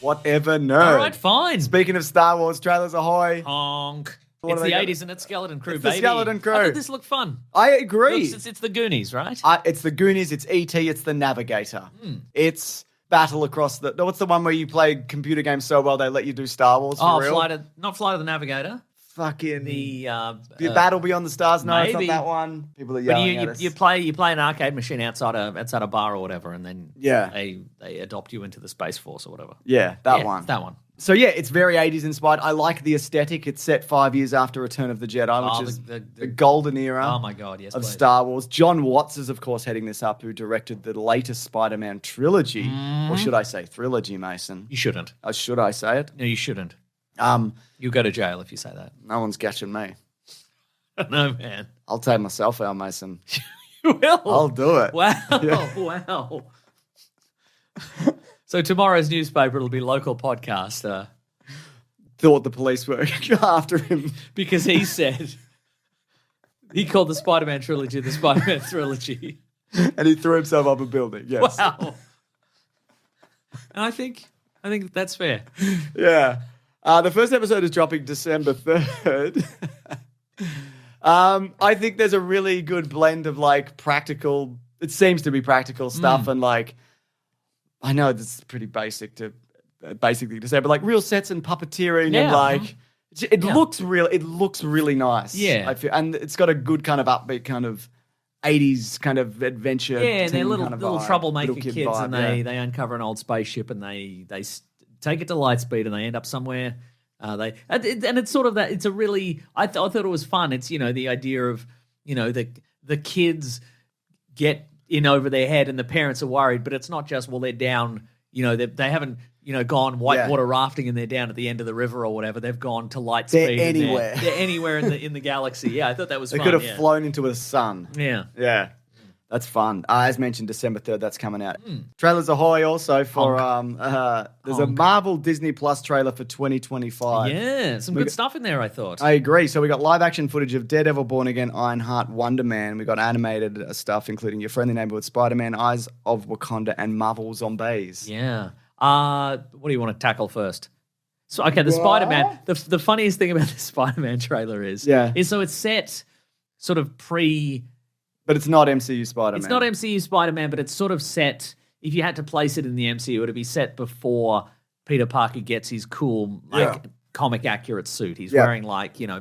Whatever, nerd. All right, fine. Speaking of Star Wars trailers, ahoy. Honk. What It's are the they 80s and it's Skeleton Crew, It's the baby. Skeleton Crew. I thought this looked fun. I agree. It's the Goonies, right? It's the Goonies, it's E.T., it's the Navigator. It's battle across the... What's the one where you play computer games so well they let you do Star Wars for real? Not Flight of the Navigator. Fucking... The Battle Beyond the Stars? No, maybe. it's not that one. People are yelling at us. You play an arcade machine outside a bar or whatever, and then they adopt you into the Space Force or whatever. Yeah, that one. That one. So yeah, it's very 80s inspired. I like the aesthetic. It's set 5 years after Return of the Jedi, which is the golden era oh my God, yes, of please. Star Wars. John Watts is, of course, heading this up, who directed the latest Spider-Man trilogy. Or should I say trilogy, Mason? You shouldn't. Should I say it? No, you shouldn't. You'll go to jail if you say that. No one's catching me. No, man. I'll take myself out, Mason. You will? I'll do it. Wow. Yeah. Wow. So tomorrow's newspaper will be local podcaster. Thought the police were after him. Because he said, he called the Spider-Man trilogy the Spider-Man trilogy. And he threw himself up a building, yes. Wow. And I think that's fair. Yeah. The first episode is dropping December 3rd. I think there's a really good blend of like practical, it seems to be practical stuff and like, I know this is pretty basic to say, but like real sets and puppeteering and like, it looks really nice. Yeah. I feel, and it's got a good kind of upbeat kind of 80s kind of adventure. Yeah, and they're teen little kind of little vibe, troublemaker little kid kids, vibe, and they uncover an old spaceship, and they take it to Lightspeed, and they end up somewhere. And it's sort of that. It's a really. I thought it was fun. It's the idea of the kids get in over their head, and the parents are worried, but it's not just they're down. They haven't gone whitewater rafting and they're down at the end of the river or whatever. They've gone to Lightspeed. They're anywhere. They're anywhere in the galaxy. Yeah, I thought that was fun. They could have flown into a sun. Yeah. Yeah. That's fun. As mentioned, December 3rd, that's coming out. Trailers ahoy also for, there's a Marvel Disney Plus trailer for 2025. Yeah, some good stuff in there, I thought. I agree. So we got live action footage of Daredevil, Born Again, Ironheart, Wonder Man. We got animated stuff, including Your Friendly Neighborhood Spider-Man, Eyes of Wakanda, and Marvel Zombies. Yeah. What do you want to tackle first? So, okay, the Spider-Man. The funniest thing about the Spider-Man trailer is so it's set sort of But it's not MCU Spider-Man. It's not MCU Spider-Man, but it's sort of set. If you had to place it in the MCU, it would be set before Peter Parker gets his cool, comic accurate suit. He's wearing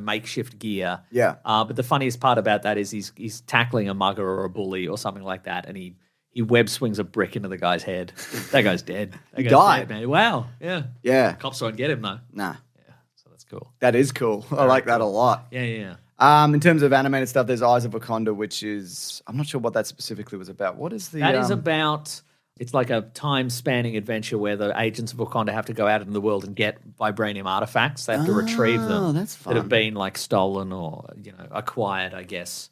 makeshift gear. Yeah. But the funniest part about that is he's tackling a mugger or a bully or something like that, and he web swings a brick into the guy's head. That guy's dead. He died. Dead, man. Wow. Yeah. Yeah. Cops won't get him though. Nah. Yeah. So that's cool. That is cool. I like that a lot. Yeah. In terms of animated stuff, there's Eyes of Wakanda, which is... I'm not sure what that specifically was about. What is the... That is about... It's like a time-spanning adventure where the agents of Wakanda have to go out into the world and get vibranium artifacts. They have to retrieve them that's fun. that have been stolen or acquired, I guess.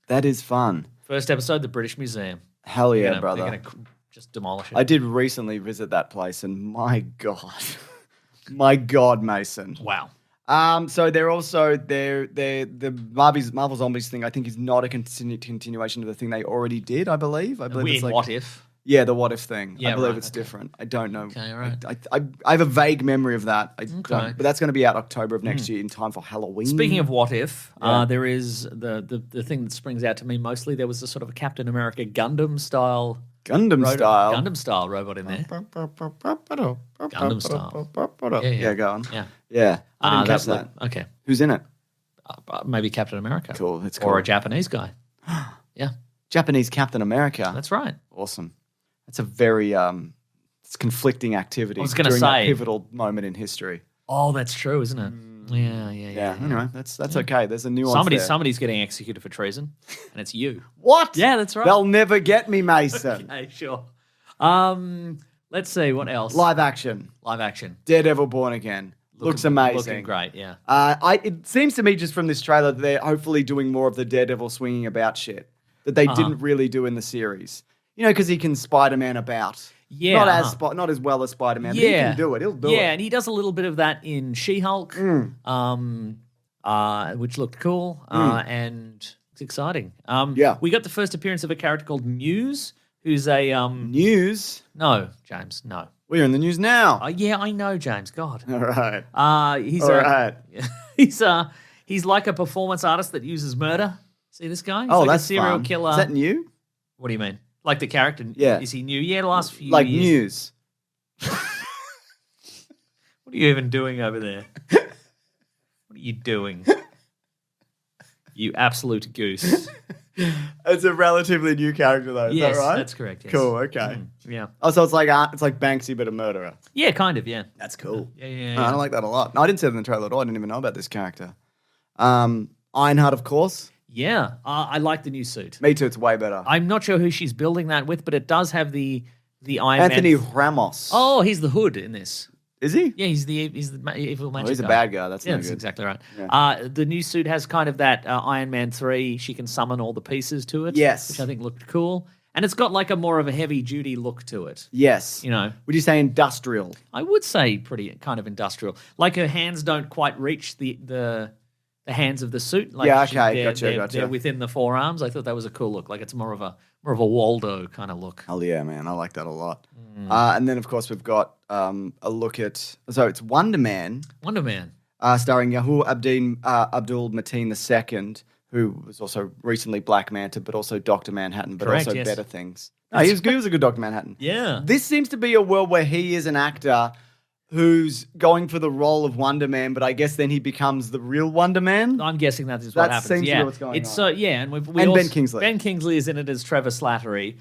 That is fun. First episode, the British Museum. Hell yeah, brother. They're going to just demolish it. I did recently visit that place, and my God, Mason. Wow. So they're also the Marvel Zombies thing. I think is not a continuation of the thing they already did. I believe it's like What If. Yeah, the What If thing. Yeah, I believe it's different. I don't know. Okay, all right. I have a vague memory of that. But that's going to be out October of next year in time for Halloween. Speaking of What If, there is the thing that springs out to me mostly. There was a sort of a Captain America Gundam style robot in there. Gundam style. Yeah, go on. Yeah. Yeah. I didn't catch that. Okay. Who's in it? Maybe Captain America. Cool. That's cool. Or a Japanese guy. Yeah. Japanese Captain America. That's right. Awesome. That's a very it's conflicting activity. I was going to say that pivotal moment in history. Oh, that's true, isn't it? Yeah. Anyway, that's okay. There's a nuance there. Somebody's getting executed for treason, and it's you. What? Yeah, that's right. They'll never get me, Mason. Okay, sure. Let's see what else. Live action. Daredevil Born Again. Looks amazing. Looking great, yeah. It seems to me just from this trailer that they're hopefully doing more of the Daredevil swinging about shit that they didn't really do in the series. Because he can Spider-Man about. Yeah. Not as well as Spider-Man, but he can do it. He'll do it. Yeah, and he does a little bit of that in She-Hulk, which looked cool, and it's exciting. We got the first appearance of a character called Muse, who's a... News? No, James, no. We're in the news now. Yeah, I know, James. God. All right. He's All right. he's like a performance artist that uses murder. See this guy? He's Oh, like that's a serial fun. killer. Is that new? What do you mean? Like the character? Yeah. Is he new? Yeah, the last few Like years. news. What are you even doing over there? What are you doing? You absolute goose. It's a relatively new character, though. Is Yes, that right? that's correct. Yes. Cool. Okay. Yeah. Oh, so it's like Banksy, but a murderer. Yeah, kind of. Yeah. That's cool. Yeah. I like that a lot. No, I didn't see it in the trailer at all. I didn't even know about this character. Ironheart, of course. Yeah. I like the new suit. Me too. It's way better. I'm not sure who she's building that with, but it does have the Iron Anthony Man. Ramos. Oh, he's the Hood in this. Is he? Yeah, he's the evil magic He's a guy. bad guy. That's Yeah, no that's good. exactly right. Yeah. The new suit has kind of that Iron Man 3. She can summon all the pieces to it. Yes. Which I think looked cool. And it's got like a more of a heavy-duty look to it. Yes. You know. Would you say industrial? I would say pretty kind of industrial. Like her hands don't quite reach the hands of the suit. Like Yeah, okay, they're, gotcha. They're within the forearms. I thought that was a cool look. Like it's more of a Waldo kind of look. Oh yeah, man, I like that a lot. And then of course we've got a look at it's Wonder Man, starring Yahoo Abdul Mateen II, who was also recently Black Manta, but also Dr. Manhattan, but Correct, also yes. better things. No, he was good. He was a good Dr. Manhattan. Yeah. This seems to be a world where he is an actor who's going for the role of Wonder Man, but I guess then he becomes the real Wonder Man. I'm guessing that is what That happens. seems to be Yeah, what's going it's on. so yeah, and we And also, Ben Kingsley. Ben Kingsley is in it as Trevor Slattery.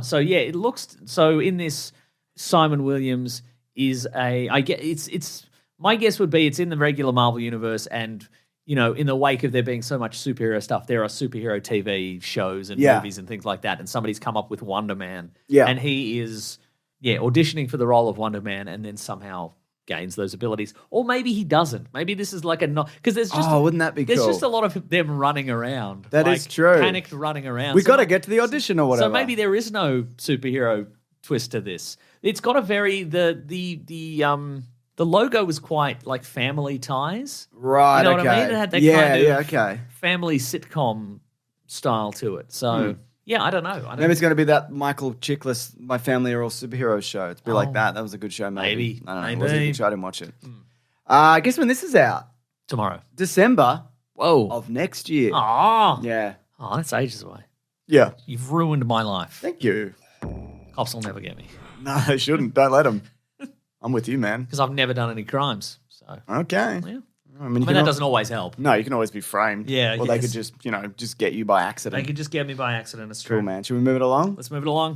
So yeah, it looks so. In this, Simon Williams is it's my guess would be it's in the regular Marvel universe, and you know, in the wake of there being so much superhero stuff, there are superhero TV shows and Yeah. movies and things like that, and somebody's come up with Wonder Man, Yeah. and he is auditioning for the role of Wonder Man, and then somehow gains those abilities, or maybe he doesn't. Maybe this is like a because there's just Wouldn't that be there's cool? just a lot of them running around. That is true. Panicked running around. We So got to like- get to the audition or whatever. So maybe there is no superhero twist to this. It's got a very the logo was quite like Family Ties. Right, You know okay. what I mean? It had that kind of okay. family sitcom style to it. So yeah, I don't know. Maybe it's going to be that Michael Chiklis, My Family Are All Superheroes show. It's be like that. That was a good show, maybe. Maybe. I don't know. It Maybe. was a good show. I didn't watch it. Guess when this is out? Tomorrow. December Whoa. of next year. Oh. Yeah. Oh, that's ages away. Yeah. You've ruined my life. Thank you. Cops will never get me No, they shouldn't. Don't let them. I'm with you, man. because I've never done any crimes. So Okay. yeah. I mean, That doesn't always help. No, you can always be framed. Yeah, Or they yes. could just get you by accident. They could just get me by accident. It's true. Cool, man. Should we move it along? Let's move it along.